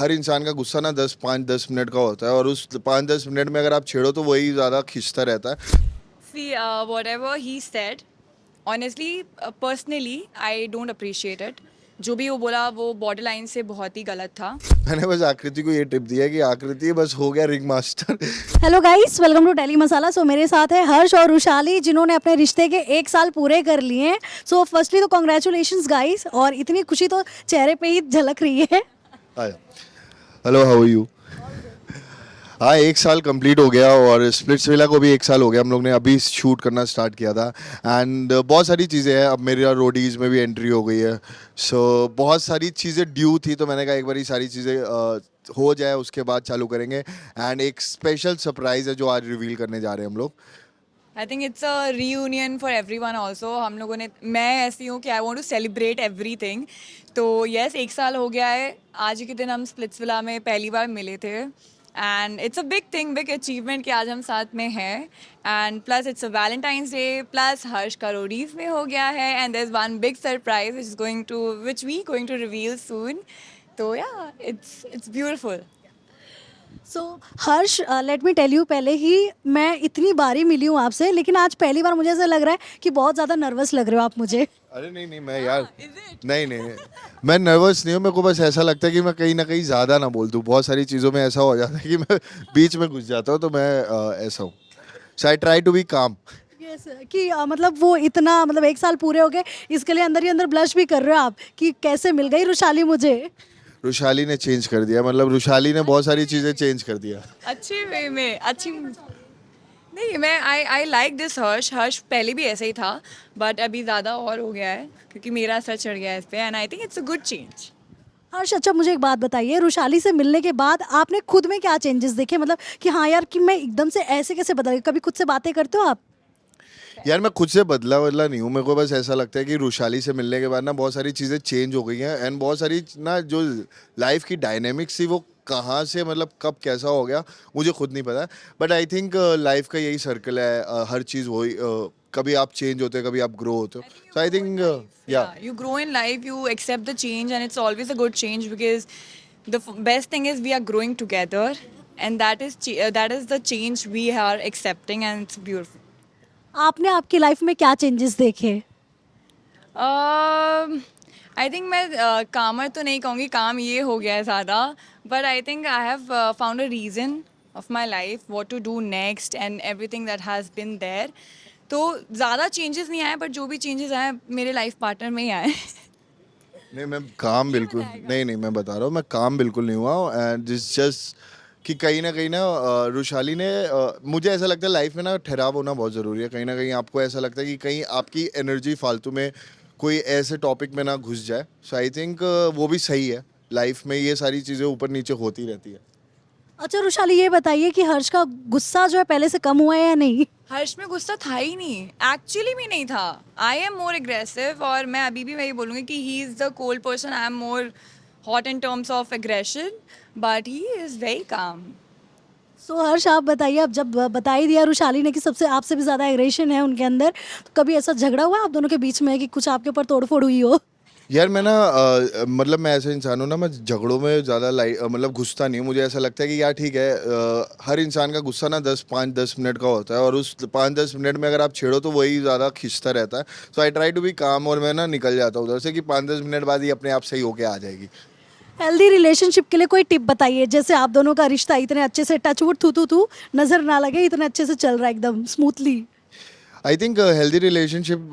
हर इंसान का गुस्सा ना 5-10 मिनट का होता है, और उस 5-10 मिनट में अगर आप छेड़ो तो वही ज़्यादा खींचता रहता है। See, whatever he said, honestly, personally, I don't appreciate it. जो भी वो बोला वो बॉर्डर लाइन से बहुत ही गलत था. मैंने बस आकृति को ये टिप दिया कि आकृति बस हो गया ring master. Hello guys, welcome to daily masala. So मेरे साथ है हर्ष और रुशाली, जिन्होंने अपने रिश्ते के 1 साल पूरे कर लिए हैं। सो फर्स्टली तो कॉन्ग्रेचुलेशंस गाइस, और इतनी खुशी तो चेहरे पे ही झलक रही है। आया, हेलो, हाउ आर यू? हाँ, 1 साल कंप्लीट हो गया, और स्प्लिट्सविला को भी 1 साल हो गया। हम लोग ने अभी शूट करना स्टार्ट किया था, एंड बहुत सारी चीज़ें हैं। अब मेरा रोडीज़ में भी एंट्री हो गई है, सो बहुत सारी चीज़ें ड्यू थी, तो मैंने कहा एक बार सारी चीज़ें हो जाए उसके बाद चालू करेंगे। एंड एक स्पेशल सरप्राइज़ है जो आज रिवील करने जा रहे हैं हम लोग। I think it's a reunion for everyone also. हम लोगों ने, मैं ऐसी हूँ कि I want to celebrate everything. तो यस, 1 साल हो गया है. आज के दिन हम स्प्लिट्सविला में पहली बार मिले थे, and it's a big thing, big achievement कि आज हम साथ में हैं. And plus it's a Valentine's day, plus Harsh का रोडीज में हो गया है, and there is one big surprise which we going to reveal soon. तो yeah, it's beautiful. So Harsh, let me tell you, पहले ही मैं इतनी बारी मिली हूँ आपसे, लेकिन आज पहली बार मुझे ऐसा लग रहा है कि बहुत ज़्यादा नर्वस लग रहे हो आप मुझे। अरे नहीं नहीं, मैं यार, नहीं नहीं, मैं नर्वस नहीं हूँ। मेरे को बस ऐसा लगता है कि मैं कहीं ना कहीं ज़्यादा ना बोल दूँ। बहुत सारी चीज़ों में ऐसा हो जाता है कि मैं बीच में घुस जाता हूँ, तो मैं ऐसा हूँ। सो आई ट्राई टू बी काम। यस, कि मतलब वो इतना, मतलब 1 साल पूरे हो गए, इसके लिए अंदर ही अंदर ब्लश भी कर रहे हो आप कि कैसे मिल गई रुशाली मुझे। रुशाली ने चेंज कर दिया, मतलब रुशाली ने बहुत सारी चीज़ें चेंज कर दिया। अच्छे वे में, अच्छी. नहीं, मैं आई लाइक दिस हर्ष. हर्ष पहले भी ऐसे ही था, बट अभी ज़्यादा और हो गया है क्योंकि मेरा असर चढ़ गया है इस पे, and I think it's a good change. Harsh, अच्छा मुझे एक बात बताइए, रुशाली से मिलने के बाद आपने खुद में क्या चेंजेस देखे? मतलब कि हाँ यार, कि मैं एकदम से ऐसे कैसे बदल गई? कभी खुद से बातें करते हो आप? यार मैं खुद से बदला नहीं हूँ। मेरे को बस ऐसा लगता है कि रुशाली से मिलने के बाद ना बहुत सारी चीज़ें चेंज हो गई हैं, एंड बहुत सारी ना जो लाइफ की डायनेमिक्स थी वो कहाँ से, मतलब कब कैसा हो गया मुझे खुद नहीं पता। बट आई थिंक लाइफ का यही सर्कल है। हर चीज़ वही, कभी आप चेंज होते हो, कभी आप ग्रो होते हो। सो आई थिंक या Yeah, you grow in life, you accept the change, and it's always a good change because the best thing is we are growing together, and that is the change we are accepting, and it's beautiful. आपने आपकी life में क्या changes देखे? I think मैं कामर तो नहीं कहूँगी, काम ये हो गया है ज़्यादा, but I think I have found a reason of my life what to do next and everything that has been there. तो ज़्यादा चेंजेस नहीं आए, बट जो भी चेंजेस आए मेरे लाइफ पार्टनर में ही आए. नहीं, मैं काम बिल्कुल नहीं नहीं, मैं बता रहा हूँ, मैं काम बिल्कुल नहीं हुआ। एंड दिस जस्ट कि कहीं ना रुशाली ने मुझे ऐसा लगता है लाइफ में ना ठहराव होना बहुत ज़रूरी है। कहीं ना कहीं आपको ऐसा लगता है कि कहीं आपकी एनर्जी फालतू में कोई ऐसे टॉपिक में ना घुस जाए। सो आई थिंक वो भी सही है। लाइफ में ये सारी चीज़ें ऊपर नीचे होती रहती है। अच्छा रुशाली, ये बताइए कि हर्ष का गुस्सा जो है पहले से कम हुआ है या नहीं? हर्ष में गुस्सा था ही नहीं, एक्चुअली भी नहीं था. आई एम मोर एग्रेसिव, और मैं अभी भी वही बोलूँगी कि he is the cold person, I am more hot in terms of aggression, but he is very calm. सो हर्ष, आप बताइए, अब जब बता ही दिया रुशाली ने कि सबसे आपसे भी ज़्यादा एग्रेशन है उनके अंदर, तो कभी ऐसा झगड़ा हुआ आप दोनों के बीच में कि कुछ आपके ऊपर तोड़फोड़ हुई हो? यार मैं ना मतलब मैं ऐसा इंसान हूँ ना, मैं झगड़ों में ज़्यादा मतलब घुसता नहीं हूँ। मुझे ऐसा लगता है कि यार ठीक है, हर इंसान का गुस्सा ना 5-10 मिनट का होता है, और उस 5-10 मिनट में अगर आप छेड़ो तो वही ज़्यादा खींचता रहता है। So I try to be काम, और मैं ना निकल जाता हूँ उधर से कि 5-10 मिनट बाद ही अपने आप सही होके आ जाएगी। हेल्दी रिलेशनशिप के लिए कोई टिप बताइए, जैसे आप दोनों का रिश्ता इतने अच्छे से टचवुड थू थू थू नज़र ना लगे, इतने अच्छे से चल रहा है एकदम smoothly. I think healthy relationship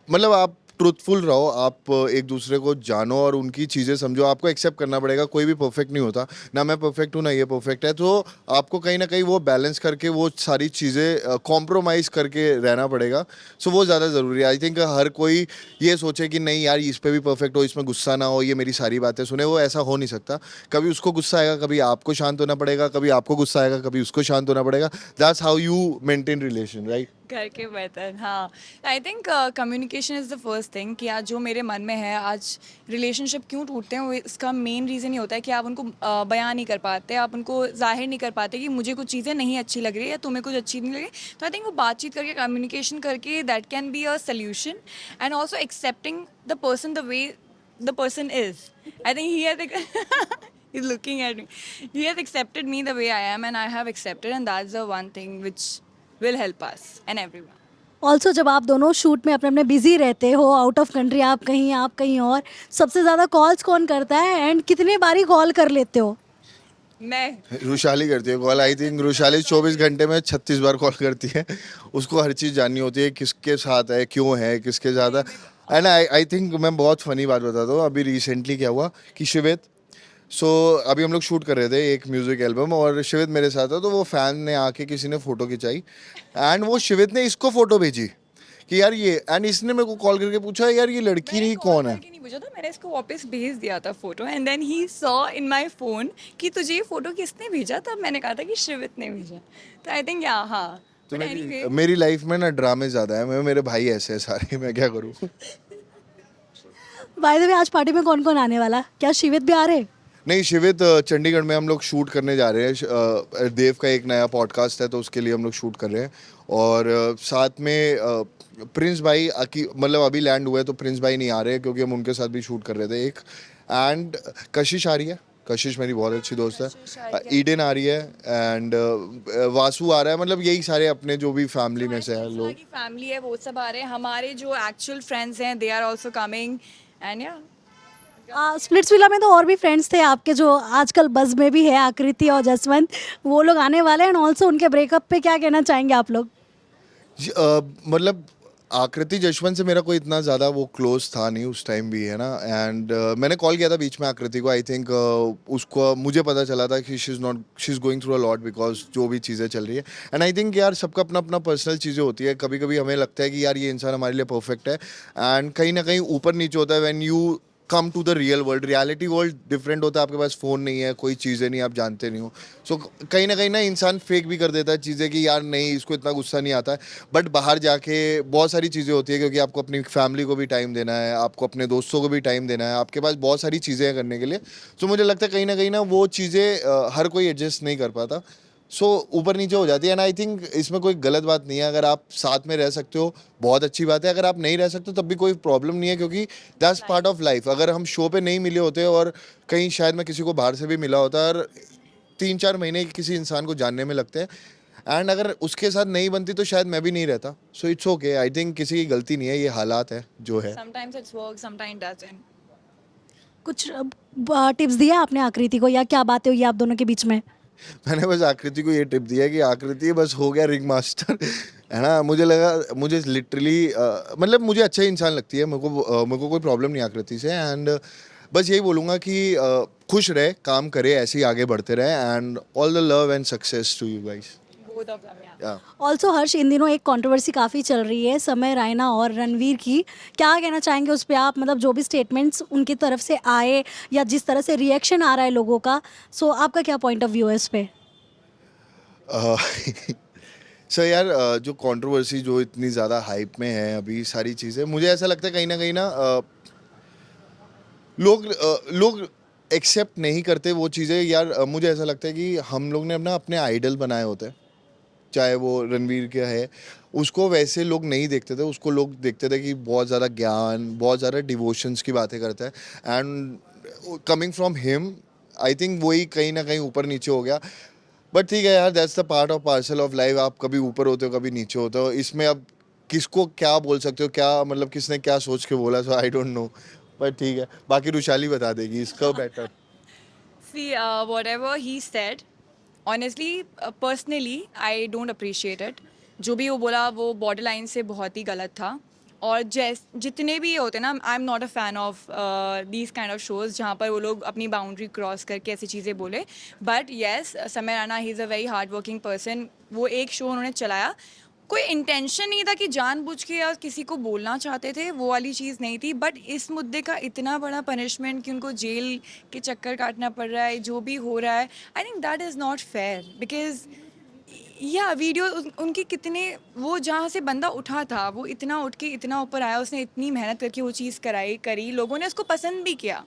मतलब आप ट्रूथफुल रहो, आप एक दूसरे को जानो और उनकी चीज़ें समझो। आपको एक्सेप्ट करना पड़ेगा, कोई भी परफेक्ट नहीं होता। ना मैं परफेक्ट हूँ ना ये परफेक्ट है, तो आपको कहीं ना कहीं वो बैलेंस करके वो सारी चीज़ें कॉम्प्रोमाइज़ करके रहना पड़ेगा। सो वो ज़्यादा ज़रूरी है। आई थिंक हर कोई ये सोचे कि नहीं यार इस पे भी परफेक्ट हो, इसमें गुस्सा ना हो, ये मेरी सारी बातें सुने, वो ऐसा हो नहीं सकता। कभी उसको गुस्सा आएगा, कभी आपको शांत होना पड़ेगा, कभी आपको गुस्सा आएगा, कभी उसको शांत होना पड़ेगा। That's how you maintain relation, right? करके बेहतर, हाँ. I think communication is the first thing. कि आज जो मेरे मन में है, आज रिलेशनशिप क्यों टूटते हैं, वो इसका मेन रीज़न ये होता है कि आप उनको बयान नहीं कर पाते, आप उनको जाहिर नहीं कर पाते कि मुझे कुछ चीज़ें नहीं अच्छी लग रही है या तुम्हें कुछ अच्छी नहीं लगी. तो आई थिंक वो बातचीत करके, कम्युनिकेशन करके, that can be a solution. And also accepting the person the way the person is. I think he He's looking at me. He has accepted me the way I am, and I have accepted, and that's the one thing which will help us and everyone. Also जब आप दोनों shoot में अपने अपने busy रहते हो, out of country आप कहीं और, सबसे ज़्यादा कॉल्स कौन करता है एंड कितने बारी कॉल कर लेते हो? मैं रुशाली करती है कॉल। आई थिंक रुशाली 24 घंटे में 36 बार कॉल करती है। उसको हर चीज़ जाननी होती है, किसके साथ है, क्यों है, किसके साथ है। एंड आई थिंक मैं बहुत फनी बात बताता हूँ। अभी रिसेंटली क्या हुआ कि शिवित, अभी हम लोग शूट कर रहे थे एक म्यूजिक एल्बम, और शिवित मेरे साथ था। तो वो फैन ने आके किसी ने फ़ोटो खिंचाई, एंड वो शिवित ने इसको फ़ोटो भेजी कि यार ये, एंड इसने मेरे को कॉल करके पूछा यार ये लड़की नहीं कौन है। नहीं पूछा था, मैंने इसको वापस भेज दिया था photo, and then he saw in my phone कि तुझे ये फोटो किसने भेजा, तब मैंने कहा था कि शिवित ने भेजा। तो आई थिंक हाँ। तो But anyway, मेरी लाइफ में ना ड्रामे ज़्यादा है। मेरे भाई ऐसे हैं सारे, मैं क्या करूँ। बाय द वे आज पार्टी में कौन कौन आने वाला? क्या शिवित भी आ रहे? नहीं, शिवित चंडीगढ़ में हम लोग शूट करने जा रहे हैं। देव का एक नया पॉडकास्ट है, तो उसके लिए हम लोग शूट कर रहे हैं। और साथ में प्रिंस भाई मतलब अभी लैंड हुए, तो प्रिंस भाई नहीं आ रहे क्योंकि हम उनके साथ भी शूट कर रहे थे एक। एंड कशिश आ रही है, कशिश मेरी बहुत अच्छी दोस्त है। ईडन आ रही है, एंड वासु आ रहा है। मतलब यही सारे अपने जो भी फैमिली में से हैं लोग। की फैमिली है वो सब आ रहे हैं। हमारे जो एक्चुअल फ्रेंड्स हैं they are also coming, and yeah Splitsvilla में तो और भी फ्रेंड्स थे आपके जो आजकल बज़ में भी है, आकृति और जसवंत, वो लोग आने वाले हैं। एंड ऑल्सो उनके ब्रेकअप पे क्या कहना चाहेंगे आप लोग? मतलब आकृति जशवंत से मेरा कोई इतना ज़्यादा वो क्लोज था नहीं उस टाइम भी, है ना। एंड मैंने कॉल किया था बीच में आकृति को। आई थिंक उसको मुझे पता चला था कि she is going through a lot, because जो भी चीज़ें चल रही है। एंड आई थिंक यार सबका अपना अपना पर्सनल चीज़ें होती है। कभी कभी हमें लगता है कि यार ये इंसान हमारे लिए परफेक्ट है, एंड कहीं ना कहीं ऊपर नीचे होता है। When you come to the real world, reality world different होता है। आपके पास फ़ोन नहीं है, कोई चीज़ें नहीं, आप जानते नहीं हो। सो कहीं ना इंसान फेक भी कर देता है चीज़ें कि यार नहीं, इसको इतना गुस्सा नहीं आता है। बट बाहर जाके बहुत सारी चीज़ें होती है, क्योंकि आपको अपनी फैमिली को भी टाइम देना है, आपको अपने दोस्तों को भी टाइम देना है, आपके पास बहुत सारी चीज़ें हैं करने के लिए। सो मुझे लगता है कहीं ना वो चीज़ें हर कोई एडजस्ट नहीं कर पाता। सो ऊपर नीचे हो जाती है। एंड आई थिंक इसमें कोई गलत बात नहीं है। अगर आप साथ में रह सकते हो बहुत अच्छी बात है, अगर आप नहीं रह सकते तब भी कोई प्रॉब्लम नहीं है, क्योंकि दैट्स पार्ट ऑफ लाइफ। अगर हम शो पे नहीं मिले होते और कहीं शायद मैं किसी को बाहर से भी मिला होता, और 3-4 महीने किसी इंसान को जानने में लगते हैं, एंड अगर उसके साथ नहीं बनती तो शायद मैं भी नहीं रहता। So it's okay. I think किसी की गलती नहीं है, ये हालात है जो है। Sometimes it's work, sometimes doesn't. कुछ टिप्स दिया आपने आकृति को, या क्या बातें हुई आप दोनों के बीच में? मैंने बस आकृति को ये टिप दिया कि आकृति बस हो गया रिंग मास्टर, है ना। मुझे लगा, मुझे लिटरली मतलब मुझे अच्छा इंसान लगती है। मेरे को कोई प्रॉब्लम नहीं आकृति से। एंड बस यही बोलूँगा कि खुश रहे, काम करे, ऐसे ही आगे बढ़ते रहे। And all the love and success to you guys. Both of them, yeah. Also Harsh, इन दिनों एक कंट्रोवर्सी काफ़ी चल रही है समय रैना और रणवीर की, क्या कहना चाहेंगे उस पर आप? मतलब जो भी स्टेटमेंट्स उनकी तरफ से आए या जिस तरह से रिएक्शन आ रहा है लोगों का, सो आपका क्या पॉइंट ऑफ व्यू है इस पे? सर यार जो कंट्रोवर्सी जो इतनी ज़्यादा हाइप में है अभी सारी चीज़ें, मुझे ऐसा लगता है कहीं ना लोग एक्सेप्ट नहीं करते वो चीज़ें यार। मुझे ऐसा लगता है कि हम लोग ने अपने आइडल बनाए होते हैं, चाहे वो रणवीर का है, उसको वैसे लोग नहीं देखते थे। उसको लोग देखते थे कि बहुत ज़्यादा ज्ञान, बहुत ज़्यादा डिवोशंस की बातें करता है। And coming from him, I think वही कहीं ना कहीं ऊपर नीचे हो गया। बट ठीक है यार, that's the part of parcel of life. आप कभी ऊपर होते हो, कभी नीचे होते हो। इसमें अब किसको क्या बोल सकते हो, क्या मतलब किसने क्या सोच के बोला, सो आई डोंट नो। पर ठीक है, बाकी रुशाली बता देगी इसका better. See, whatever he said, honestly, personally, I don't appreciate it. जो भी वो बोला वो बॉर्डर लाइन से बहुत ही गलत था। और जितने भी होते हैं ना, I am not a fan of these kind of shows जहाँ पर वो लोग अपनी बाउंड्री क्रॉस करके ऐसी चीज़ें बोले। बट येस, समय Rana, he is a very hard working person. वो एक शो उन्होंने चलाया, कोई इंटेंशन नहीं था कि जानबूझ के या किसी को बोलना चाहते थे, वो वाली चीज़ नहीं थी। बट इस मुद्दे का इतना बड़ा पनिशमेंट कि उनको जेल के चक्कर काटना पड़ रहा है, जो भी हो रहा है, I think that is not fair. Because या वीडियो उनकी कितने, वो जहाँ से बंदा उठा था वो इतना उठ के इतना ऊपर आया, उसने इतनी मेहनत करके वो चीज़ करी, लोगों ने उसको पसंद भी किया।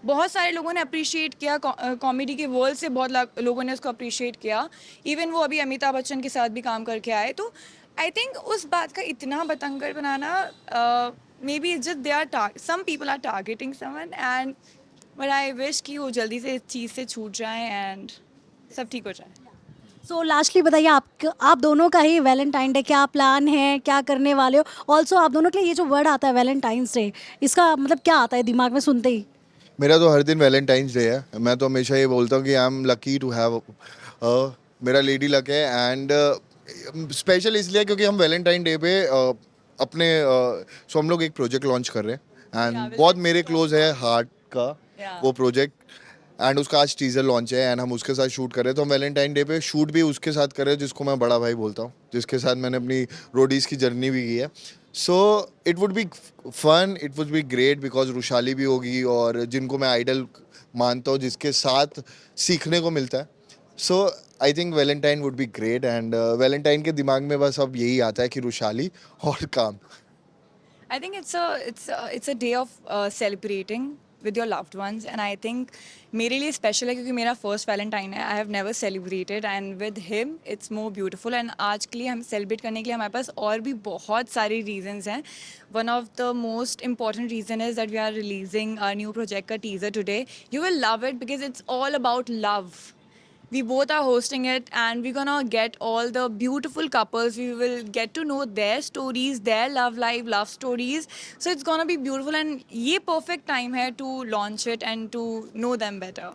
बहुत सारे लोगों ने अप्रिशिएट किया, कॉमेडी के वर्ल्ड से बहुत लोगों ने उसको अप्रिशिएट किया। इवन वो अभी अमिताभ बच्चन के साथ भी काम करके आए। तो आई थिंक उस बात का इतना बतंगड़ बनाना, maybe just they are some people are targeting someone, and but I wish कि वो जल्दी से इस चीज़ से छूट जाए एंड सब ठीक हो जाए. सो लास्टली बताइए आप दोनों का ही वैलेंटाइन डे क्या प्लान है, क्या करने वाले हो? ऑल्सो आप दोनों के लिए ये जो वर्ड आता है वैलेंटाइंस डे, इसका मतलब क्या आता है दिमाग में सुनते ही? मेरा तो हर दिन वैलेंटाइंस डे है. मैं तो हमेशा ये बोलता हूँ कि I am lucky to have, मेरा लेडी लक है. एंड स्पेशल इसलिए क्योंकि हम वैलेंटाइन डे पे अपने सो हम लोग एक प्रोजेक्ट लॉन्च कर रहे हैं. एंड we'll बहुत get मेरे क्लोज है हार्ट का Yeah. वो प्रोजेक्ट. एंड उसका आज टीजर लॉन्च है एंड हम उसके साथ शूट कर रहे हैं. तो हम वैलेंटाइन डे पे शूट भी उसके साथ कर रहे हैं जिसको मैं बड़ा भाई बोलता हूँ, जिसके साथ मैंने अपनी रोडीज की जर्नी भी की है. So it would be fun, it would be great because Rushali भी होगी और जिनको मैं आइडल मानता हूँ, जिसके साथ सीखने को मिलता है. So I think Valentine would be great. And Valentine के दिमाग में बस अब यही आता है कि रुशाली और काम. I think it's a day of celebrating with your loved ones, and I think मेरे लिए special है क्योंकि मेरा first Valentine है. I have never celebrated and with him it's more beautiful. And आज के लिए हम celebrate करने के लिए हमारे पास और भी बहुत सारी reasons हैं. One of the most important reason is that we are releasing our new project का teaser today. You will love it because it's all about love. We both are hosting it and we're gonna get all the beautiful couples. We will get to know their stories, their love life, love stories. So it's gonna be beautiful and ये perfect time है to launch it and to know them better.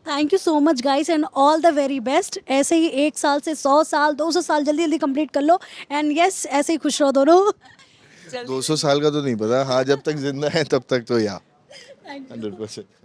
Thank you so much guys and all the very best. ऐसे ही 1 साल से 100 साल 200 साल जल्दी जल्दी complete कर लो. एंड यस ऐसे ही खुश रहो दोनों. 200 साल का तो नहीं पता. हाँ, जब तक जिंदा है तब तक तो या 100%.